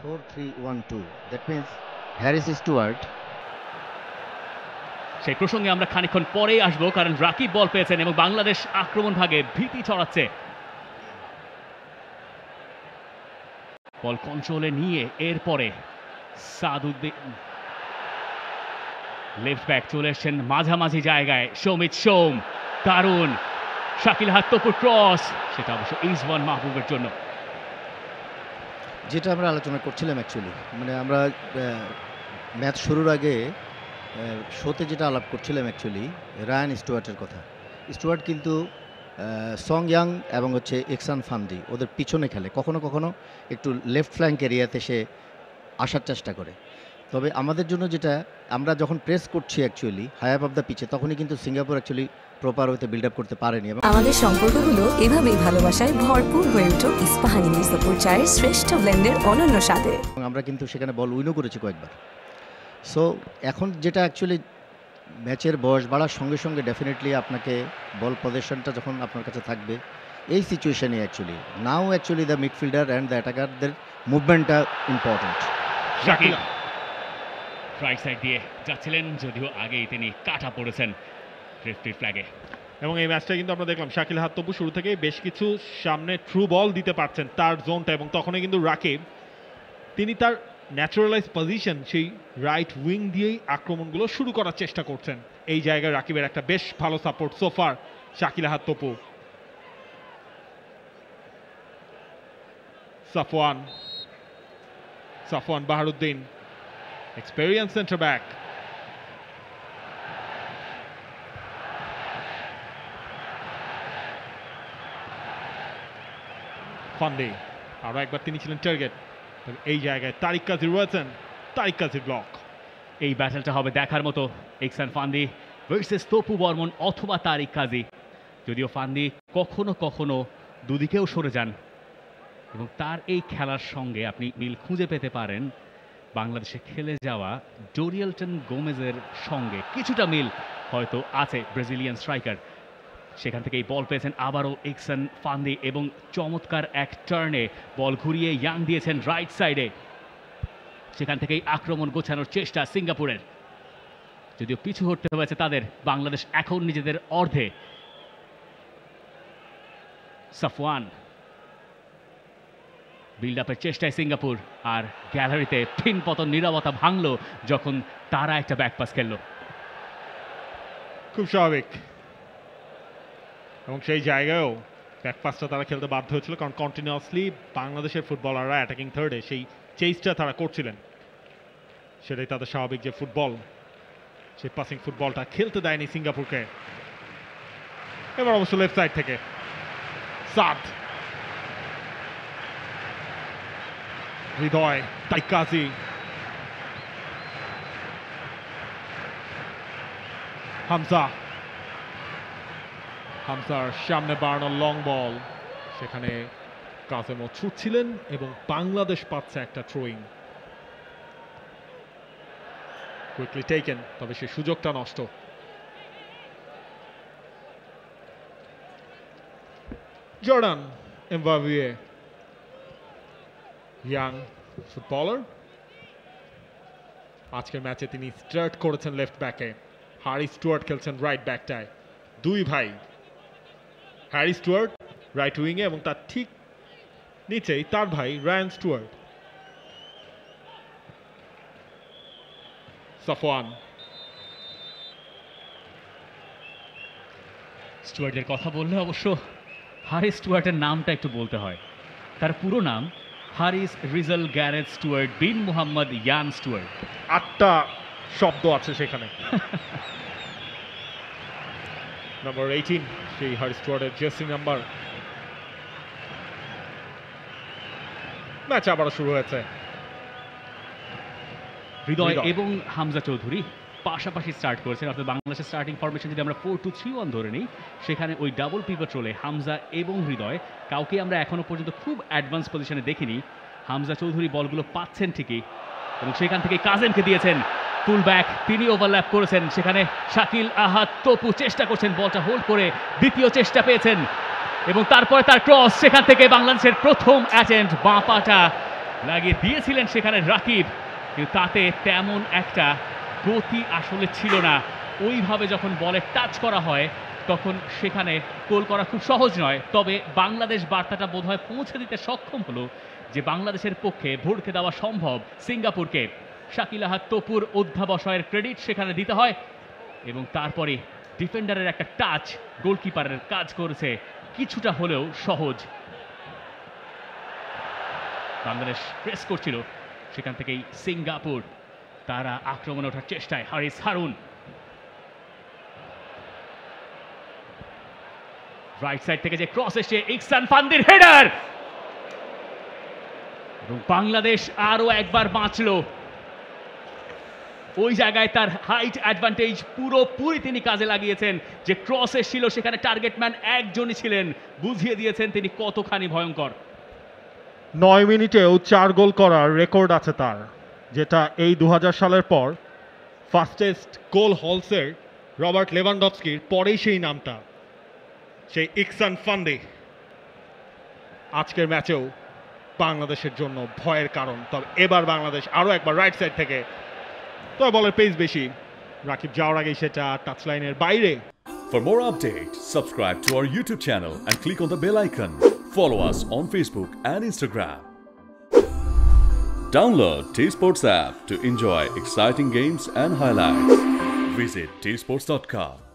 4-3-1-2. That means Harris Stewart. সেই প্রসঙ্গে আমরা খানিকক্ষণ পরেই আসবো, কারণ রাকিব বল পেয়েছেন এবং বাংলাদেশ আক্রমণ ভাগে ভীতি ছড়াচ্ছে। বল কন্ট্রোলে নিয়ে এরপরে সাদউদ্দিন লেফট ব্যাক চলে এসছেন মাঝামাঝি জায়গায়। সৌমিত সোম, দারুণ শাকিল হাত্তপুর ক্রস, সেটা অবশ্য ইজওয়ান মাহবুবের জন্য। যেটা আমরা আলোচনা করছিলাম অ্যাকচুয়ালি, মানে আমরা ম্যাচ শুরুর আগে শোতে যেটা আলাপ করছিলাম অ্যাকচুয়ালি রায়ান স্টুয়ার্টের কথা। স্টুয়ার্ট কিন্তু সং ইয়াং এবং হচ্ছে এক্সান ফান্দি ওদের পিছনে খেলে, কখনো কখনো একটু লেফট ফ্ল্যাঙ্ক এরিয়াতে সে আসার চেষ্টা করে। তবে আমাদের জন্য যেটা, আমরা যখন প্রেস করছি actually high up of the পিচে, তখনই কিন্তু সিঙ্গাপুর অ্যাকচুয়ালি প্রপার ওয়েতে বিল্ড আপ করতে পারেনি। এবং আমাদের সম্পর্কগুলো এভাবেই ভালোবাসায় ভরপুর হয়ে উঠুক ইস্পাহানি মির্জাপুর চায়ের শ্রেষ্ঠ ব্লেন্ডের অনন্য স্বাদে। আমরা কিন্তু সেখানে বল উইনও করেছি কয়েকবার। সো এখন যেটা অ্যাকচুয়ালি ম্যাচের বয়স বাড়ার সঙ্গে সঙ্গে ডেফিনেটলি আপনাকে বল পজিশনটা যখন আপনার কাছে থাকবে এই সিচুয়েশনে actually now actually the midfielder and the অ্যাটাকারদের মুভমেন্টটা ইম্পর্টেন্ট। শাকিল রাইট সাইড দিয়ে যাচ্ছিলেন, যদিও আগেই তিনি কাটা পড়েছেন রেফারির ফ্ল্যাগে। এবং এই ম্যাচটা কিন্তু আমরা দেখলাম শাকিল হাত্তপু শুরু থেকেই বেশ কিছু সামনে থ্রু বল দিতে পারছেন তার জোনটা, এবং তখনই কিন্তু রাকিব তিনি তার ন্যাচারালাইজ পজিশন সেই রাইট উইং দিয়েই আক্রমণগুলো শুরু করার চেষ্টা করছেন। এই জায়গায় রাকিবের একটা বেশ ভালো সাপোর্ট সোফার শাকিল হাত্তপু। Safwan Baharuddin, experience centre back. ফান্ডে আরো একবার তিনি ছিলেন টার্গেট। এই জায়গায় তারিক কাজী রয়েছেন, তারিক কাজীর ব্লক। এই ব্যাটেলটা হবে দেখার মতো, Exxon Fandi versus Tapu Barman অথবা তারিক কাজী। যদিও ফান্দি কখনো কখনো দুদিকেও সরে যান এবং তার এই খেলার সঙ্গে আপনি মিল খুঁজে পেতে পারেন বাংলাদেশে খেলে যাওয়া ডোরিয়েলটন গোমেজের সঙ্গে। কিছুটা মিল হয়তো আছে ব্রাজিলিয়ান স্ট্রাইকার। সেখান থেকে এই বল পেয়েছেন আবারও এক্সান ফান্দি এবং চমৎকার এক টার্নে বল ঘুরিয়ে ইয়াং দিয়েছেন রাইট সাইডে। সেখান থেকেই আক্রমণ গোছানোর চেষ্টা সিঙ্গাপুরের, যদিও পিছু হটতে হয়েছে তাদের। বাংলাদেশ এখন নিজেদের অর্ধে। সাফওয়ান বিল্ড আপের চেষ্টায় সিঙ্গাপুর, আর গ্যালারিতে ফিন পতন নীরবতা ভাঙল যখন তারা একটা ব্যাকপাস খেলল। খুব স্বাভাবিক, এবং সেই জায়গায়ও ব্যাকপাসটা তারা খেলতে বাধ্য হয়েছিল, কারণ কন্টিনিউয়াসলি বাংলাদেশের ফুটবলাররা অ্যাটাকিং থার্ডে সেই চেইজটা তারা করছিলেন। সেটাই তাদের স্বাভাবিক যে ফুটবল, সেই পাসিং ফুটবলটা খেলতে দেয়নি সিঙ্গাপুরকে। এবার অবশ্য লেফট সাইড থেকে সাদ, হৃদয়, তারিক কাজী, হামজার সামনে বাড়ানো লং বল, সেখানে কাজেমও ছুটছিলেন এবং বাংলাদেশ পাচ্ছে একটা থ্রোয়িং। কুইকলি টেকেন, তবে সেই সুযোগটা নষ্ট। জর্ডান এমবাভিয়ে, ইয়াং ফুটবলার, আজকের ম্যাচে তিনি স্টার্ট করেছেন লেফট ব্যাকে। হ্যারি স্টুয়ার্ট খেলছেন রাইট ব্যাকটায়। দুই ভাই, হ্যারি স্টুয়ার্ট রাইট উইংয়ে এবং তার ঠিক নিচেই তার ভাই রায়ান স্টুয়ার্ট। সাফওয়ান, স্টুয়ার্টের কথা বললে অবশ্য হারিস স্টুয়ার্টের নামটা একটু বলতে হয়। তার পুরো নাম হারিস রিজাল গ্যারেথ স্টুয়ার্ট বিন মুহাম্মদ ইয়ান স্টুয়ার্ট। 8টা শব্দ আছে সেখানে। নাম্বার 18 সেই হারিস স্টুয়ার্টের জার্সি নাম্বার। ম্যাচ আবারও শুরু হয়েছে। হৃদয় এবং হামজা চৌধুরী পাশাপাশি স্টার্ট করেছেন। অর্থাৎ বাংলাদেশের স্টার্টিং ফরমেশন যদি আমরা 4-2-3-1 ধরে নিই, সেখানে ওই ডাবল পিভট রোলে হামজা এবং হৃদয়, কাউকে আমরা এখনো পর্যন্ত খুব অ্যাডভান্স পজিশনে দেখিনি। হামজা চৌধুরী বলগুলো পাচ্ছেন ঠিকই, এবং সেখান থেকে কাজেমকে দিয়েছেন ফুল ব্যাক, তিনি ওভারল্যাপ করেছেন। সেখানে শাকিল আহাদ তপু চেষ্টা করছেন বলটা হোল্ড করে, দ্বিতীয় চেষ্টা পেয়েছেন এবং তারপরে তার ক্রস, সেখান থেকে বাংলাদেশের প্রথম অ্যাটেম্প্ট বাঁ পাটা লাগিয়ে দিয়েছিলেন সেখানে রাকিব, কিন্তু তাতে তেমন একটা গতি আসলে ছিল না। ওইভাবে যখন বলে টাচ করা হয় তখন সেখানে গোল করা খুব সহজ নয়। তবে বাংলাদেশ বার্তাটা বোধহয় পৌঁছে দিতে সক্ষম হলো যে বাংলাদেশের পক্ষে ভড়কে দেওয়া সম্ভব সিঙ্গাপুরকে। শাকিল আহাদ তপুর অধ্যাবসায়ের ক্রেডিট সেখানে দিতে হয়, এবং তারপরে ডিফেন্ডারের একটা টাচ গোলকিপারের কাজ করেছে কিছুটা হলেও সহজ। বাংলাদেশ প্রেস করছিল, সেখান থেকেই সিঙ্গাপুর তারা আক্রমণে ওঠার চেষ্টায়। হারিস হারুন রাইট সাইড থেকে যে ক্রস এসে ইকসান ফান্দির হেডার, এবং বাংলাদেশ আরো একবার বাঁচলো। ওই জায়গায় তার হাইট অ্যাডভান্টেজ পুরোপুরি তিনি কাজে লাগিয়েছেন। যে ক্রস এসেছিল সেখানে টার্গেট ম্যান একজনই ছিলেন, বুঝিয়ে দিয়েছেন তিনি কতখানি ভয়ঙ্কর। 9 মিনিটেও 4 গোল করার রেকর্ড আছে তার, যেটা এই 2000 সালের পর ফাস্টেস্ট গোল হলসের রবার্ট লেভানডফস্কির পরেই সেই নামটা, সেই ইকসান ফান্দি আজকের ম্যাচেও বাংলাদেশের জন্য ভয়ের কারণ। তবে এবার বাংলাদেশ আরও একবার রাইট সাইড থেকে, তবে বলের পেস বেশি, রাকিব যাওয়ার আগেই সেটা টাচ লাইনের বাইরে। For more updates, subscribe to our YouTube channel and click on the bell icon. Follow us on Facebook and Instagram. Download T-Sports app to enjoy exciting games and highlights. Visit tsports.com.